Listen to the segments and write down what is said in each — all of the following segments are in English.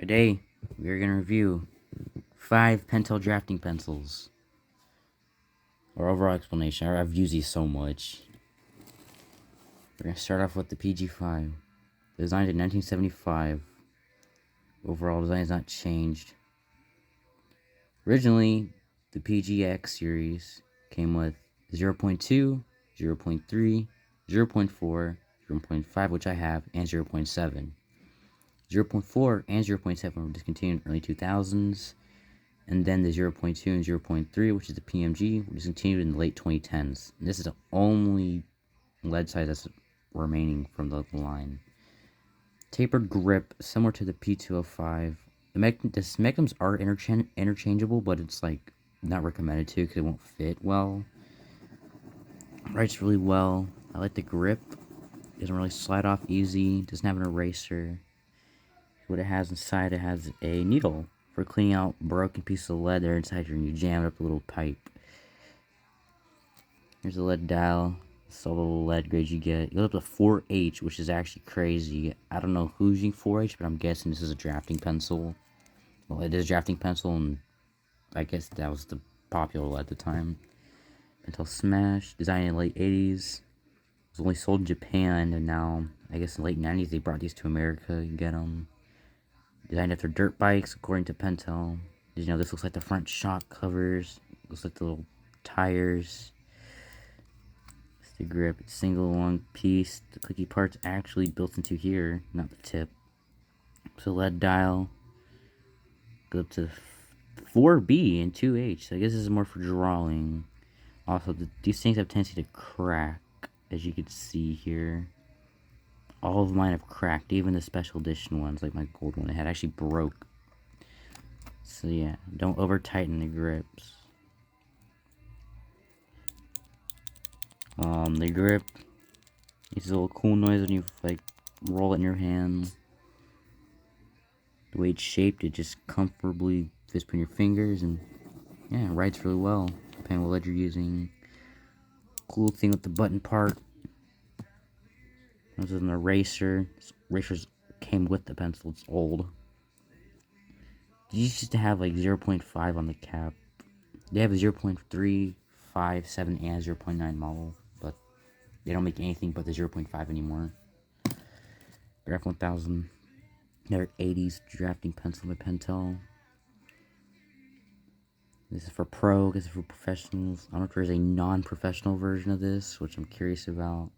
Today, we are going to review 5 Pentel drafting pencils. Or overall explanation. I've used these so much. We're going to start off with the PG5. Designed in 1975. Overall design has not changed. Originally, the PGX series came with 0.2, 0.3, 0.4, 0.5, which I have, and 0.7. 0.4 and 0.7 were discontinued in early 2000s. And then the 0.2 and 0.3, which is the PMG, were discontinued in the late 2010s. And this is the only lead size that's remaining from the line. Tapered grip, similar to the P205. The mechanisms are interchangeable, but it's like not recommended to because it won't fit well. Writes really well. I like the grip. It doesn't really slide off easy. Doesn't have an eraser. What it has inside, it has a needle for cleaning out broken pieces of lead that are inside here, and you jam it up a little pipe. Here's a lead dial. It's all the little lead grades you get. It goes up to 4H, which is actually crazy. I don't know who's using 4H, but I'm guessing this is a drafting pencil. Well, it is a drafting pencil, and I guess that was the popular lead at the time. Pentel Smash, designed in the late 80s. It was only sold in Japan, and now, I guess in the late 90s, they brought these to America. You can get them. Designed after dirt bikes, according to Pentel. You know, this looks like the front shock covers. Looks like the little tires. It's the grip. It's single long piece. The clicky part's actually built into here, not the tip. So lead dial. Go up to 4B and 2H. So I guess this is more for drawing. Also, these things have a tendency to crack, as you can see here. All of mine have cracked, even the special edition ones, like my gold one, it had actually broke. So yeah, don't over tighten the grips. The grip, it's a little cool noise when you like roll it in your hand. The way it's shaped, it just comfortably fits between your fingers, and yeah, it writes really well, depending on what lead you're using. Cool thing with the button part. This is an eraser. This erasers came with the pencil. It's old. These used to have like 0.5 on the cap. They have a 0.3, 5, 7, and 0.9 model, but they don't make anything but the 0.5 anymore. Graph 1000. Another 80s drafting pencil by Pentel. This is for pro. This is for professionals. I don't know if there's a non-professional version of this, which I'm curious about.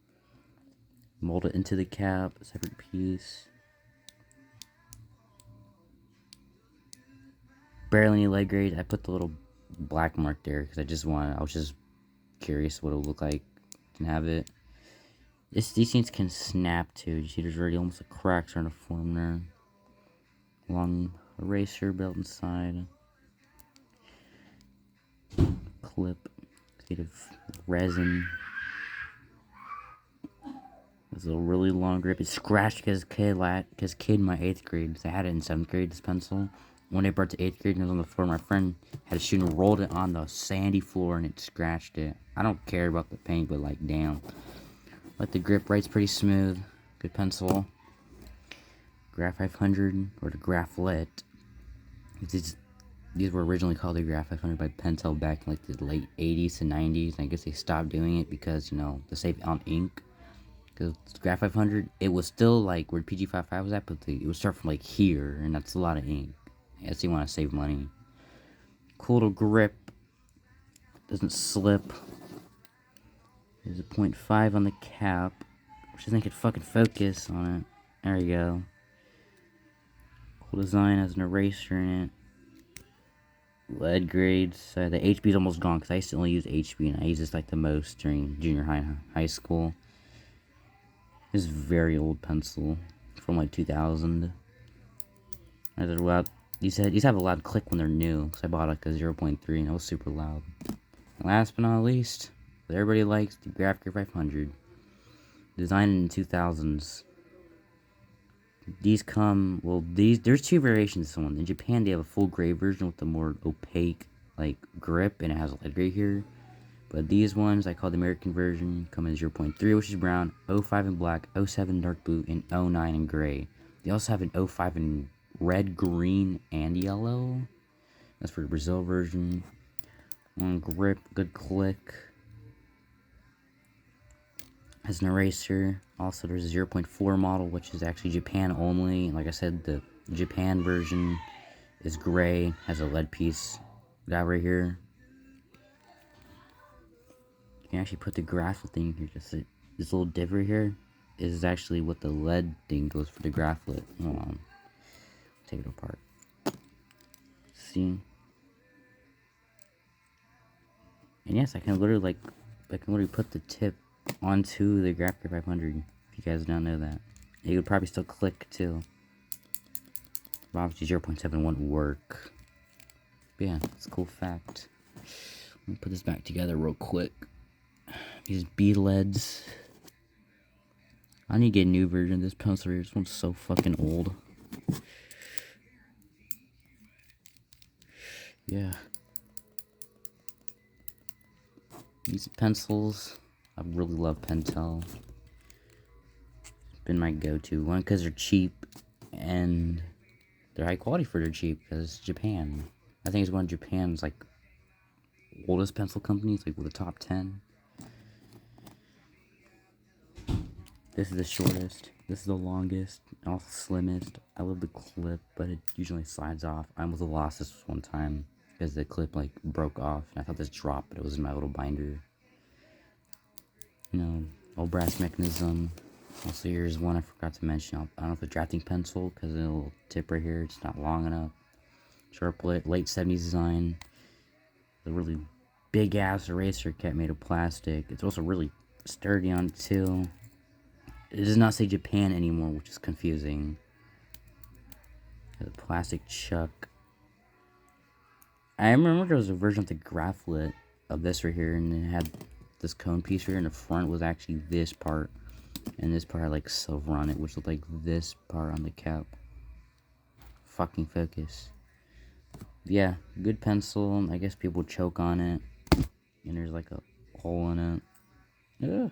Mold it into the cap, separate piece. Barely any lead grade. I put the little black mark there because I was just curious what it would look like and have it. These things can snap too. You see there's already almost a crack starting to form there. Long eraser built inside. Clip made of resin. It's a really long grip. It scratched because kid in my 8th grade. I had it in 7th grade, this pencil. When I brought it to 8th grade and it was on the floor, my friend had a student and rolled it on the sandy floor and it scratched it. I don't care about the paint, but like, damn. Like the grip writes pretty smooth. Good pencil. Graph 500, or the Graphlet. These were originally called the Graph 500 by Pentel back in like the late 80s to 90s. And I guess they stopped doing it because, you know, to save on ink. Because Graph 500, it was still like where PG55 was at, but it would start from like here, and that's a lot of ink. I guess you want to save money. Cool little grip. Doesn't slip. There's a 0.5 on the cap, which I think could fucking focus on it. There you go. Cool design, has an eraser in it. Lead grades. The HB is almost gone because I used to only use HB, and I used this like the most during junior high school. This is a very old pencil from like 2000. These have a loud click when they're new, so I bought like a 0.3 and it was super loud. And last but not least, what everybody likes, the Graph 500. Designed in the 2000s. There's two variations of this one. In Japan, they have a full gray version with the more opaque like grip, and it has a lead gray here. But these ones, I call the American version, come in 0.3, which is brown, 05 in black, 07 dark blue, and 09 in gray. They also have an 05 in red, green, and yellow. That's for the Brazil version. One grip, good click. Has an eraser. Also, there's a 0.4 model, which is actually Japan only. Like I said, the Japan version is gray, has a lead piece. That right here. You can actually put the graphite thing here. Just this little div right here is actually what the lead thing goes for the graphite. Hold on. Take it apart. See? And yes, I can literally put the tip onto the Graphic 500. If you guys don't know that, it would probably still click too. But obviously 0.7 won't work. But yeah, it's a cool fact. Let me put this back together real quick. These bead leads. I need to get a new version of this pencil here. This one's so fucking old. Yeah. These pencils, I really love Pentel. It's been my go-to. One, because they're cheap, and they're high quality for their cheap, because it's Japan. I think it's one of Japan's, like, oldest pencil companies, like, with the top 10. This is the shortest. This is the longest. Also slimmest. I love the clip, but it usually slides off. I almost lost this one time because the clip like broke off, and I thought this dropped, but it was in my little binder. You know, old brass mechanism. Also, here's one I forgot to mention. I don't know if it's a drafting pencil because the little tip right here, it's not long enough. Sharp late 70s design. The really big ass eraser kit made of plastic. It's also really sturdy on it too. It does not say Japan anymore, which is confusing. The plastic chuck. I remember there was a version of the graphite of this right here, and it had this cone piece here, and the front was actually this part, and this part had like silver on it, which looked like this part on the cap. Fucking focus. Yeah, good pencil. I guess people choke on it, and there's like a hole in it. Yeah.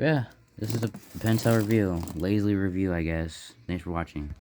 Yeah, this is a Pentel review. Lazily review, I guess. Thanks for watching.